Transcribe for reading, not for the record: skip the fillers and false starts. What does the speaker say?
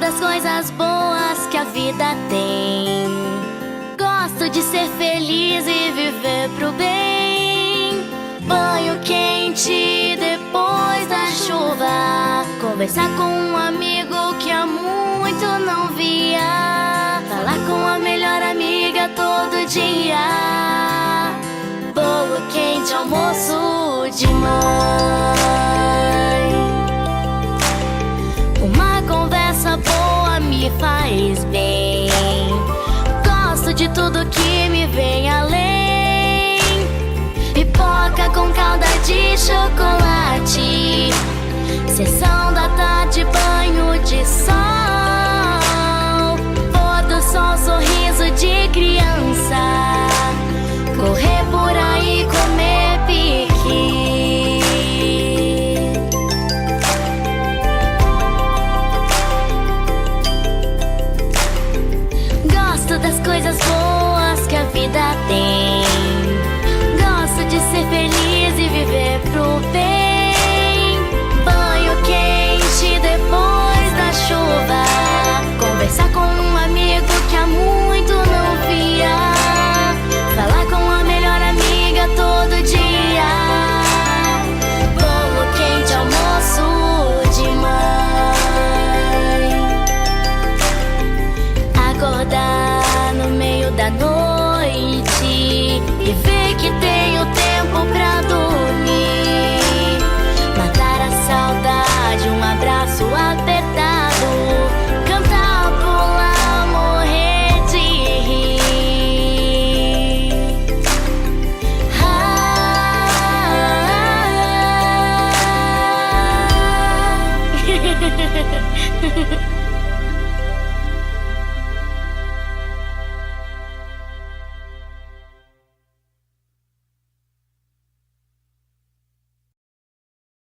das coisas boas que a vida tem. Gosto de ser feliz e viver pro bem. Banho quente depois da chuva. Conversar com um amigo que há muito não via. Falar com a melhor amiga todo dia. Bolo quente, almoço de mãe. Uma conversa boa me faz bem. Gosto de tudo que me vem além. Pipoca com calda de chocolate. Sessão da tarde, banho de sol. Pôr do sol, sorriso de criança. Correr por aí, comer piqui. Gosto das coisas boas que a vida tem. Gosto de ser feliz e viver pro bem. Banho quente depois da chuva. Conversar com um amigo que há muito não via. Falar com a melhor amiga todo dia. Bolo quente, almoço de mãe. Acordar no meio da noite e ver que tenho tempo pra dormir. Matar a saudade, um abraço apertado. Cantar, pular, morrer de rir. Ah.